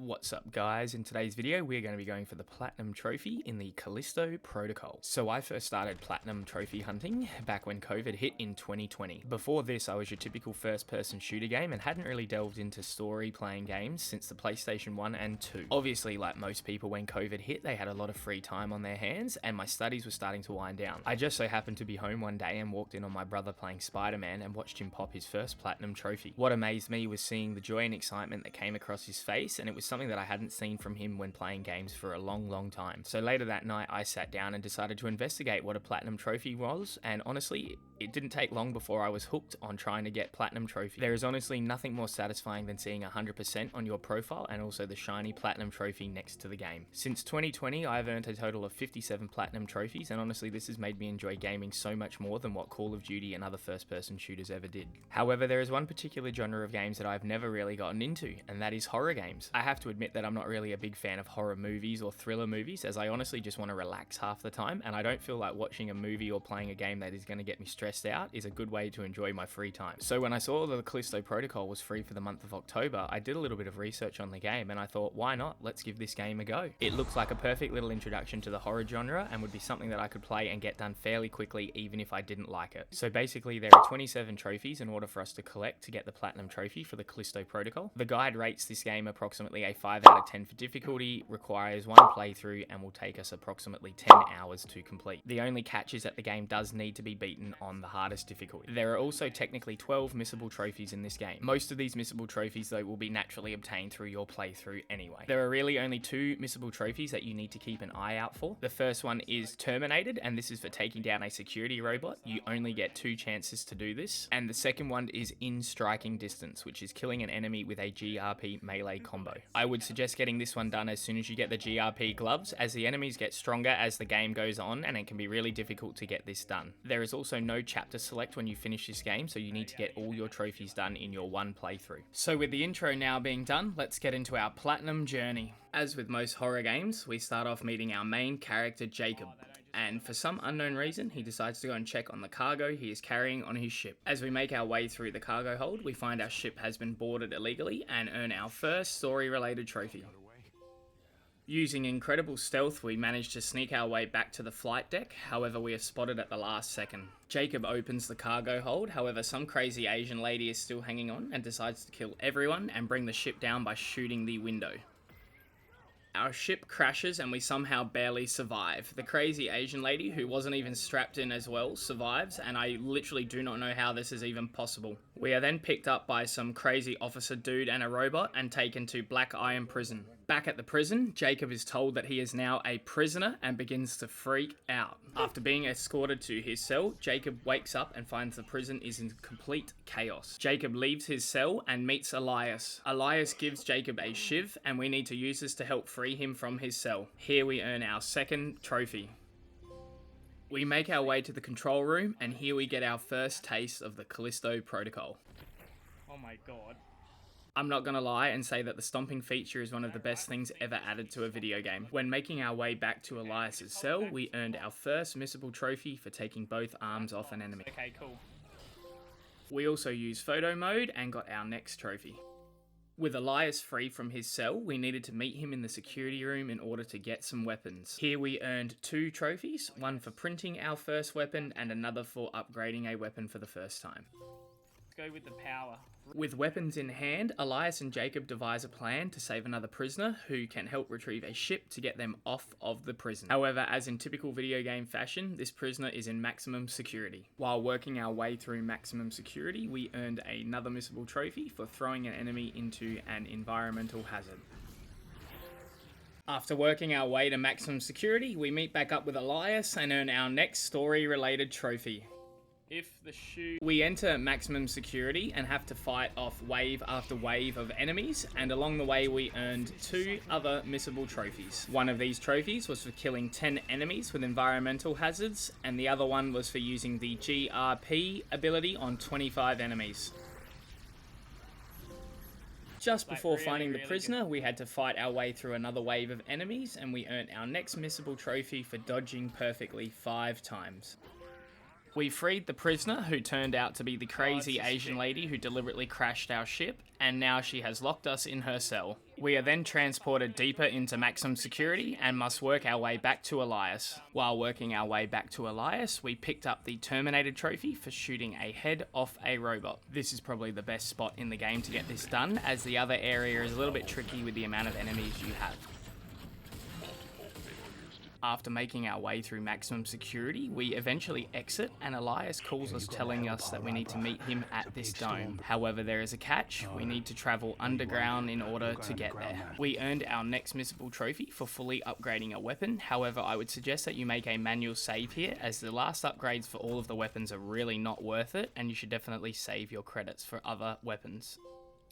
What's up guys, in today's video we're going to be going for the Platinum Trophy in the Callisto Protocol. So I first started Platinum Trophy hunting back when COVID hit in 2020. Before this I was your typical first person shooter game and hadn't really delved into story playing games since the PlayStation 1 and 2. Obviously, like most people, when COVID hit they had a lot of free time on their hands and my studies were starting to wind down. I just so happened to be home one day and walked in on my brother playing Spider-Man and watched him pop his first Platinum Trophy. What amazed me was seeing the joy and excitement that came across his face, and it was something that I hadn't seen from him when playing games for a long time. So later that night I sat down and decided to investigate what a Platinum Trophy was, and honestly it didn't take long before I was hooked on trying to get Platinum Trophy. There is honestly nothing more satisfying than seeing 100% on your profile and also the shiny Platinum Trophy next to the game. Since 2020 I've earned a total of 57 Platinum Trophies, and honestly this has made me enjoy gaming so much more than what Call of Duty and other first person shooters ever did. However, there is one particular genre of games that I've never really gotten into, and that is horror games. I have to admit that I'm not really a big fan of horror movies or thriller movies, as I honestly just want to relax half the time, and I don't feel like watching a movie or playing a game that is going to get me stressed out is a good way to enjoy my free time. So when I saw that the Callisto Protocol was free for the month of October, I did a little bit of research on the game and I thought, why not? Let's give this game a go. It looks like a perfect little introduction to the horror genre and would be something that I could play and get done fairly quickly even if I didn't like it. So basically there are 27 trophies in order for us to collect to get the Platinum Trophy for the Callisto Protocol. The guide rates this game approximately a 5 out of 10 for difficulty, requires one playthrough, and will take us approximately 10 hours to complete. The only catch is that the game does need to be beaten on the hardest difficulty. There are also technically 12 missable trophies in this game. Most of these missable trophies though will be naturally obtained through your playthrough anyway. There are really only 2 missable trophies that you need to keep an eye out for. The first one is Terminated, and this is for taking down a security robot. You only get 2 chances to do this. And the second one is In Striking Distance, which is killing an enemy with a GRP melee combo. I would suggest getting this one done as soon as you get the GRP gloves, as the enemies get stronger as the game goes on and it can be really difficult to get this done. There is also no chapter select when you finish this game, so you need to get all your trophies done in your one playthrough. So with the intro now being done, let's get into our Platinum journey. As with most horror games, we start off meeting our main character Jacob, and for some unknown reason he decides to go and check on the cargo he is carrying on his ship. As we make our way through the cargo hold, we find our ship has been boarded illegally and earn our first story related trophy. Using incredible stealth, we manage to sneak our way back to the flight deck, however we are spotted at the last second. Jacob opens the cargo hold, however some crazy Asian lady is still hanging on and decides to kill everyone and bring the ship down by shooting the window. Our ship crashes and we somehow barely survive. The crazy Asian lady, who wasn't even strapped in as well, survives, and I literally do not know how this is even possible. We are then picked up by some crazy officer dude and a robot and taken to Black Iron Prison. Back at the prison, Jacob is told that he is now a prisoner and begins to freak out. After being escorted to his cell, Jacob wakes up and finds the prison is in complete chaos. Jacob leaves his cell and meets Elias. Elias gives Jacob a shiv and we need to use this to help free him from his cell. Here we earn our second trophy. We make our way to the control room and here we get our first taste of the Callisto Protocol. Oh my god. I'm not gonna lie and say that the stomping feature is one of the best things ever added to a video game. When making our way back to Elias's cell, we earned our first missable trophy for taking both arms off an enemy. Okay, cool. We also used photo mode and got our next trophy. With Elias free from his cell, we needed to meet him in the security room in order to get some weapons. Here we earned 2 trophies, one for printing our first weapon and another for upgrading a weapon for the first time. Let's go with the power. With weapons in hand, Elias and Jacob devise a plan to save another prisoner who can help retrieve a ship to get them off of the prison. However, as in typical video game fashion, this prisoner is in maximum security. While working our way through maximum security, we earned another missable trophy for throwing an enemy into an environmental hazard. After working our way to maximum security, we meet back up with Elias and earn our next story-related trophy. If the shoe... We enter maximum security and have to fight off wave after wave of enemies, and along the way we earned 2 other missable trophies. One of these trophies was for killing 10 enemies with environmental hazards, and the other one was for using the GRP ability on 25 enemies. Just before finding the prisoner, we had to fight our way through another wave of enemies, and we earned our next missable trophy for dodging perfectly 5 times. We freed the prisoner, who turned out to be the crazy it's a Asian ship. lady who deliberately crashed our ship, and now she has locked us in her cell. We are then transported deeper into maximum security and must work our way back to Elias. While working our way back to Elias, we picked up the Terminated trophy for shooting a head off a robot. This is probably the best spot in the game to get this done, as the other area is a little bit tricky with the amount of enemies you have. After making our way through maximum security, we eventually exit, and Elias calls us telling us that we need to meet him at this dome. However, there is a catch. We need to travel underground in order to get there. We earned our next missable trophy for fully upgrading a weapon. However, I would suggest that you make a manual save here, as the last upgrades for all of the weapons are really not worth it, and you should definitely save your credits for other weapons.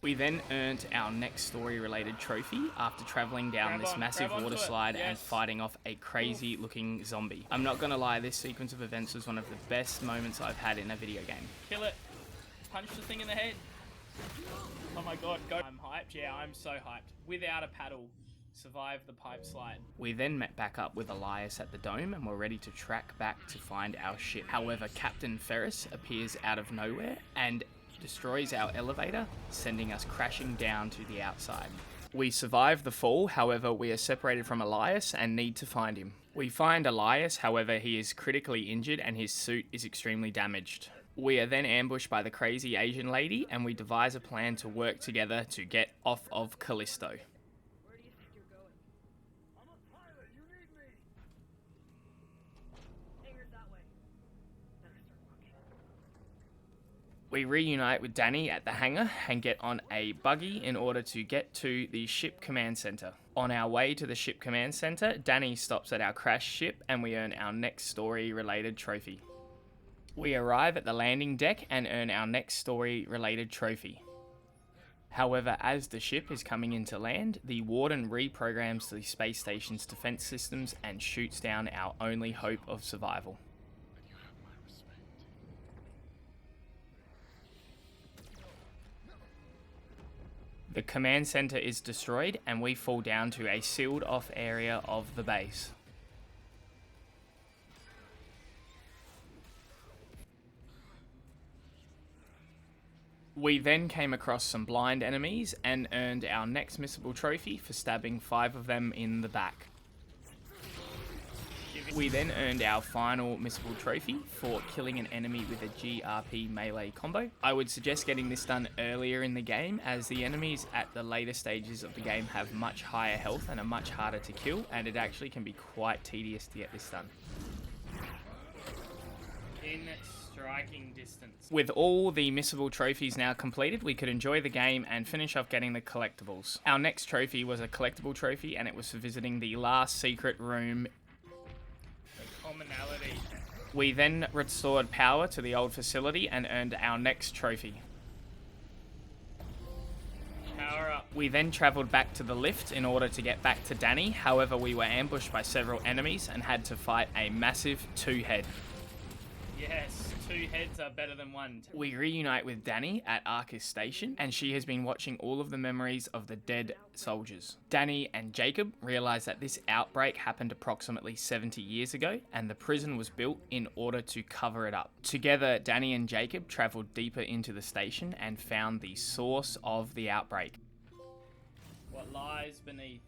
We then earned our next story related trophy after travelling down this massive water slide and fighting off a crazy looking zombie. I'm not gonna lie, this sequence of events was one of the best moments I've had in a video game. Kill it. Punch the thing in the head. Oh my god, go. I'm hyped. Yeah, I'm so hyped. Without a paddle, survive the pipe slide. We then met back up with Elias at the dome and were ready to track back to find our ship. However, Captain Ferris appears out of nowhere and destroys our elevator, sending us crashing down to the outside. We survive the fall, however we are separated from Elias and need to find him. We find Elias, however he is critically injured and his suit is extremely damaged. We are then ambushed by the crazy Asian lady and we devise a plan to work together to get off of Callisto. Where do you think you're going? I'm a pilot. You need me. Hangar's that way. Better start walking. We reunite with Danny at the hangar and get on a buggy in order to get to the ship command center. On our way to the ship command center, Danny stops at our crash ship and we earn our next story related trophy. We arrive at the landing deck and earn our next story related trophy. However, as the ship is coming into land, the Warden reprograms the space station's defense systems and shoots down our only hope of survival. The command center is destroyed and we fall down to a sealed off area of the base. We then came across some blind enemies and earned our next missable trophy for stabbing 5 of them in the back. We then earned our final missable trophy for killing an enemy with a GRP melee combo. I would suggest getting this done earlier in the game, as the enemies at the later stages of the game have much higher health and are much harder to kill, and it actually can be quite tedious to get this done. In striking distance. With all the missable trophies now completed, we could enjoy the game and finish off getting the collectibles. Our next trophy was a collectible trophy, and it was for visiting the last secret room. The commonality. We then restored power to the old facility and earned our next trophy. Power up. We then travelled back to the lift in order to get back to Danny, however we were ambushed by several enemies and had to fight a massive 2-head. Yes, 2 heads are better than 1. We reunite with Danny at Arcus Station, and she has been watching all of the memories of the dead soldiers. Danny and Jacob realise that this outbreak happened approximately 70 years ago, and the prison was built in order to cover it up. Together, Danny and Jacob travelled deeper into the station and found the source of the outbreak. What lies beneath?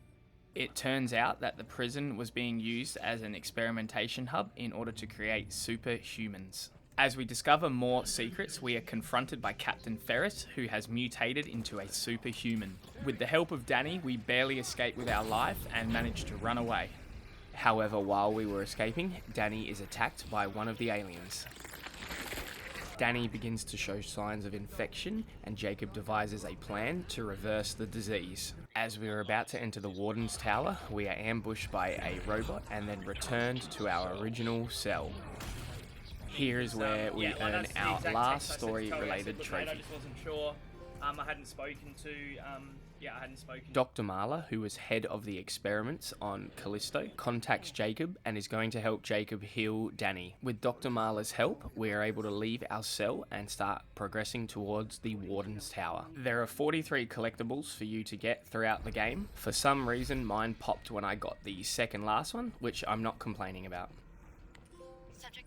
It turns out that the prison was being used as an experimentation hub in order to create superhumans. As we discover more secrets, we are confronted by Captain Ferris, who has mutated into a superhuman. With the help of Danny, we barely escape with our life and manage to run away. However, while we were escaping, Danny is attacked by one of the aliens. Danny begins to show signs of infection, and Jacob devises a plan to reverse the disease. As we are about to enter the Warden's Tower, we are ambushed by a robot and then returned to our original cell. Here is where we earn our last story-related trophy. I just wasn't sure. I hadn't spoken to. I hadn't spoken. Dr. Marla, who was head of the experiments on Callisto, contacts Jacob and is going to help Jacob heal Danny. With Dr. Marla's help, we are able to leave our cell and start progressing towards the Warden's Tower. There are 43 collectibles for you to get throughout the game. For some reason, mine popped when I got the second last one, which I'm not complaining about. Subject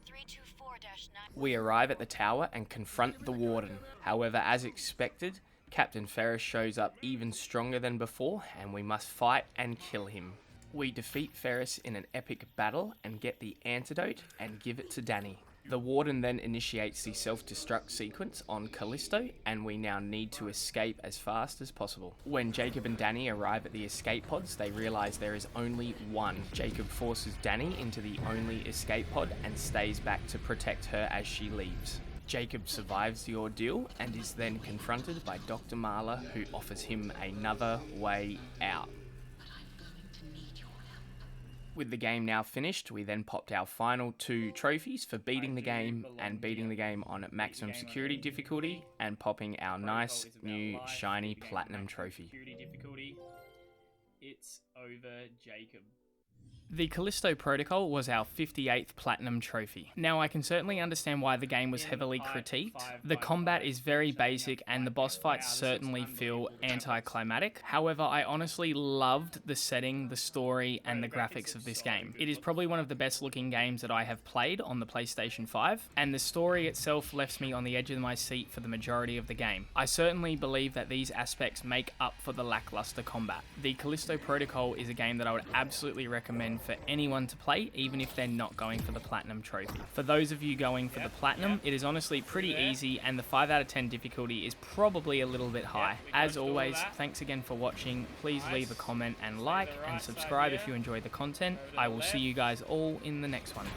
We arrive at the tower and confront the Warden. However, as expected, Captain Ferris shows up even stronger than before, and we must fight and kill him. We defeat Ferris in an epic battle and get the antidote and give it to Danny. The Warden then initiates the self-destruct sequence on Callisto, and we now need to escape as fast as possible. When Jacob and Danny arrive at the escape pods, they realise there is only one. Jacob forces Danny into the only escape pod and stays back to protect her as she leaves. Jacob survives the ordeal and is then confronted by Dr. Marla, who offers him another way out. With the game now finished, we then popped our final 2 trophies for beating the game and beating the game on maximum security difficulty and popping our nice new shiny platinum trophy. Security difficulty. It's over, Jacob. The Callisto Protocol was our 58th Platinum Trophy. Now I can certainly understand why the game was heavily critiqued. The combat is very basic and the boss fights certainly feel anticlimactic. However, I honestly loved the setting, the story and the graphics of this game. It is probably one of the best looking games that I have played on the PlayStation 5, and the story itself left me on the edge of my seat for the majority of the game. I certainly believe that these aspects make up for the lackluster combat. The Callisto Protocol is a game that I would absolutely recommend for anyone to play, even if they're not going for the Platinum Trophy. For those of you going for the Platinum, it is honestly pretty easy, and the 5 out of 10 difficulty is probably a little bit high. As always, thanks again for watching. Please leave a comment and like and subscribe if you enjoy the content. I will see you guys all in the next one.